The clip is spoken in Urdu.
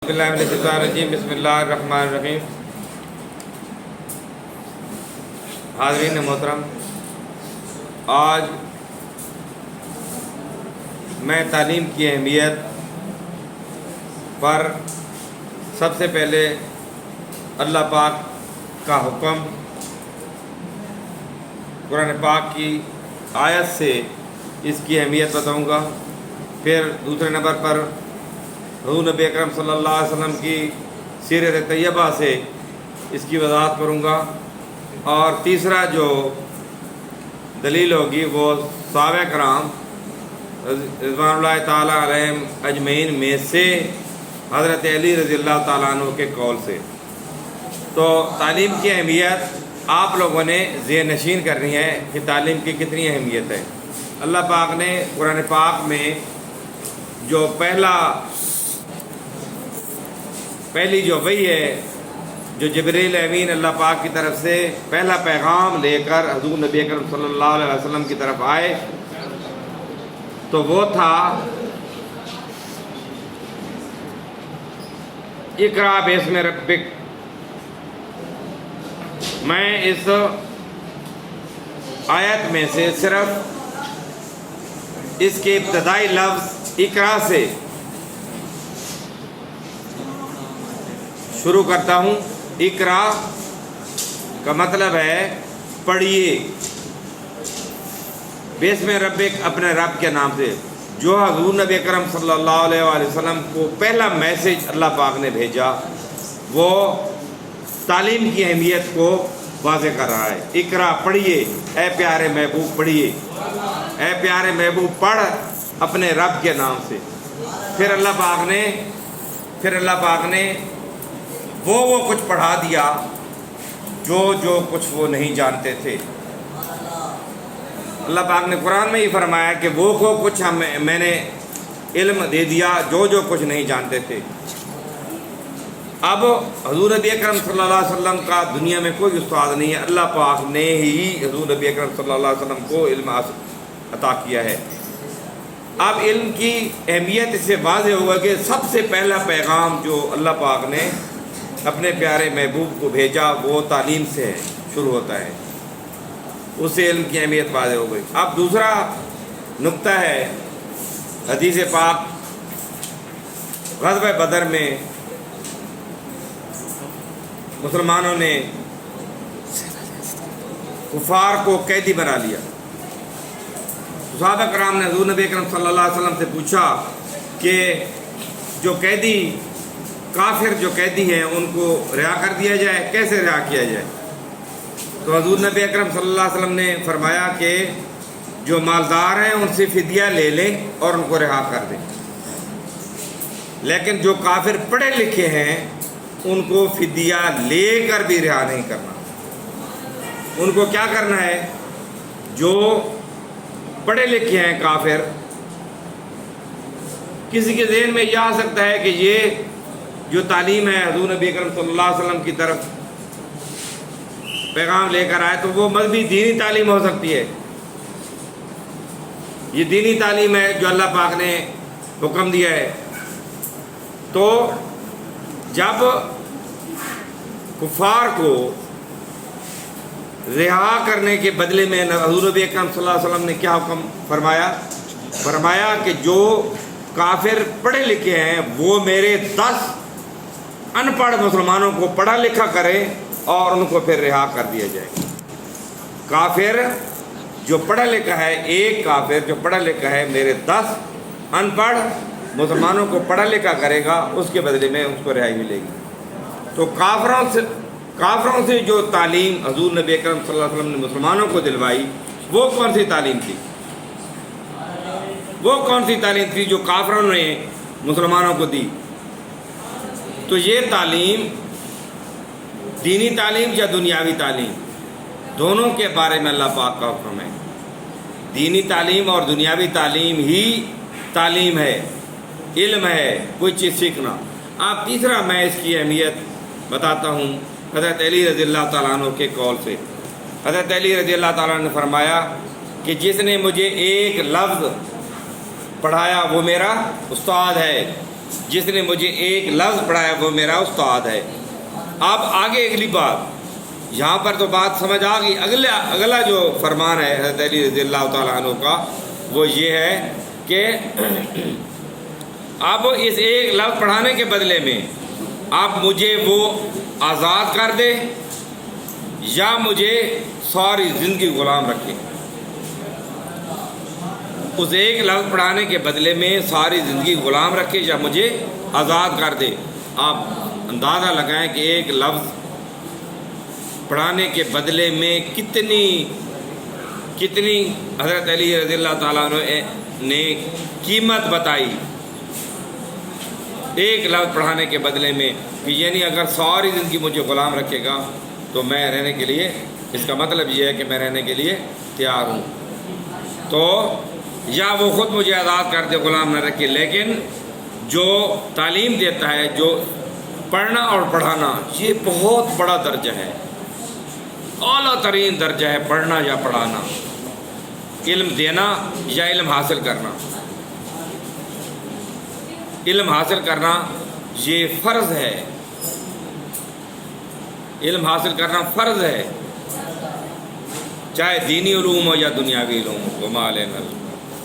باللہ من الشیطان الرجیم بسم اللہ الرحمن الرحیم۔ حاضرین محترم، آج میں تعلیم کی اہمیت پر سب سے پہلے اللہ پاک کا حکم، قرآن پاک کی آیت سے اس کی اہمیت بتاؤں گا۔ پھر دوسرے نمبر پر حضور نبی اکرم صلی اللہ علیہ وسلم کی سیرت طیبہ سے اس کی وضاحت کروں گا، اور تیسرا جو دلیل ہوگی وہ صحابہ کرام رضوان اللہ تعالیٰ علیہم اجمعین میں سے حضرت علی رضی اللہ تعالیٰ عنہ کے قول سے۔ تو تعلیم کی اہمیت آپ لوگوں نے ذہن نشین کرنی ہے کہ تعلیم کی کتنی اہمیت ہے۔ اللہ پاک نے قرآن پاک میں جو پہلی جو وحی ہے، جو جبریل امین اللہ پاک کی طرف سے پہلا پیغام لے کر حضور نبی اکرم صلی اللہ علیہ وسلم کی طرف آئے، تو وہ تھا اقرأ باسم ربک۔ میں اس آیت میں سے صرف اس کے ابتدائی لفظ اقرأ سے شروع کرتا ہوں۔ اقرأ کا مطلب ہے پڑھیے، باسم ربک، اپنے رب کے نام سے۔ جو حضور نبی اکرم صلی اللہ علیہ وآلہ وسلم کو پہلا میسج اللہ پاک نے بھیجا، وہ تعلیم کی اہمیت کو واضح کر رہا ہے۔ اقرأ، پڑھیے، اے پیارے محبوب پڑھیے، اے پیارے محبوب پڑھ اپنے رب کے نام سے۔ پھر اللہ پاک نے وہ کچھ پڑھا دیا جو کچھ وہ نہیں جانتے تھے۔ اللہ پاک نے قرآن میں ہی فرمایا کہ وہ کچھ میں نے علم دے دیا جو کچھ نہیں جانتے تھے۔ اب حضور نبی اکرم صلی اللہ علیہ وسلم کا دنیا میں کوئی استاد نہیں ہے، اللہ پاک نے ہی حضور نبی اکرم صلی اللہ علیہ وسلم کو علم عطا کیا ہے۔ اب علم کی اہمیت اس سے واضح ہوگا کہ سب سے پہلا پیغام جو اللہ پاک نے اپنے پیارے محبوب کو بھیجا وہ تعلیم سے شروع ہوتا ہے، اس سے علم کی اہمیت واضح ہو گئی۔ اب دوسرا نقطہ ہے حدیث پاک، غزوہ بدر میں مسلمانوں نے کفار کو قیدی بنا لیا۔ صحابہ کرام نے حضور نبی اکرم صلی اللہ علیہ وسلم سے پوچھا کہ جو قیدی، کافر جو قیدی ہیں، ان کو رہا کر دیا جائے، کیسے رہا کیا جائے؟ تو حضور نبی اکرم صلی اللہ علیہ وسلم نے فرمایا کہ جو مالدار ہیں ان سے فدیہ لے لیں اور ان کو رہا کر دیں، لیکن جو کافر پڑھے لکھے ہیں ان کو فدیہ لے کر بھی رہا نہیں کرنا۔ ان کو کیا کرنا ہے؟ جو پڑھے لکھے ہیں کافر، کسی کے ذہن میں یہ آ سکتا ہے کہ یہ جو تعلیم ہے حضور نبی اکرم صلی اللہ علیہ وسلم کی طرف پیغام لے کر آئے تو وہ مذہبی دینی تعلیم ہو سکتی ہے، یہ دینی تعلیم ہے جو اللہ پاک نے حکم دیا ہے۔ تو جب کفار کو رہا کرنے کے بدلے میں حضور نبی اکرم صلی اللہ علیہ وسلم نے کیا حکم فرمایا کہ جو کافر پڑھے لکھے ہیں وہ میرے 10 ان پڑھ مسلمانوں کو پڑھا لکھا کرے اور ان کو پھر رہا کر دیا جائے۔ کافر جو پڑھا لکھا ہے، ایک کافر جو پڑھا لکھا ہے میرے 10 ان پڑھ مسلمانوں کو پڑھا لکھا کرے گا، اس کے بدلے میں اس کو رہائی ملے گی۔ تو کافروں سے جو تعلیم حضور نبی اکرم صلی اللہ علیہ وسلم نے مسلمانوں کو دلوائی، وہ کون سی تعلیم تھی؟ وہ کون سی تعلیم تھی جو کافروں نے مسلمانوں کو دی؟ تو یہ تعلیم، دینی تعلیم یا دنیاوی تعلیم، دونوں کے بارے میں اللہ پاک کا حکم ہے۔ دینی تعلیم اور دنیاوی تعلیم ہی تعلیم ہے، علم ہے، کوئی چیز سیکھنا۔ آپ تیسرا میں اس کی اہمیت بتاتا ہوں حضرت علی رضی اللہ تعالیٰ عنہ کے قول سے۔ حضرت علی رضی اللہ تعالیٰ عنہ نے فرمایا کہ جس نے مجھے ایک لفظ پڑھایا وہ میرا استاد ہے، جس نے مجھے ایک لفظ پڑھایا وہ میرا استاد ہے۔ اب آگے اگلی بات، یہاں پر تو بات سمجھ آ گئی۔ اگلا جو فرمان ہے حضرت علی رضی اللہ تعالیٰ عنہ کا وہ یہ ہے کہ اب اس ایک لفظ پڑھانے کے بدلے میں آپ مجھے وہ آزاد کر دے یا مجھے ساری زندگی غلام رکھے۔ اس ایک لفظ پڑھانے کے بدلے میں ساری زندگی غلام رکھے یا مجھے آزاد کر دے۔ آپ اندازہ لگائیں کہ ایک لفظ پڑھانے کے بدلے میں کتنی حضرت علی رضی اللہ تعالیٰ عنہ نے قیمت بتائی ایک لفظ پڑھانے کے بدلے میں، کہ یعنی اگر ساری زندگی مجھے غلام رکھے گا تو میں رہنے کے لیے، اس کا مطلب یہ ہے کہ میں رہنے کے لیے تیار ہوں۔ تو یا وہ خود مجھے آزاد کر دے، غلام نہ رکھے، لیکن جو تعلیم دیتا ہے، جو پڑھنا اور پڑھانا، یہ بہت بڑا درجہ ہے، اعلیٰ ترین درجہ ہے پڑھنا یا پڑھانا، علم دینا یا علم حاصل کرنا۔ علم حاصل کرنا یہ فرض ہے، علم حاصل کرنا فرض ہے، چاہے دینی علوم ہو یا دنیاوی علوم ہو۔ وما علینا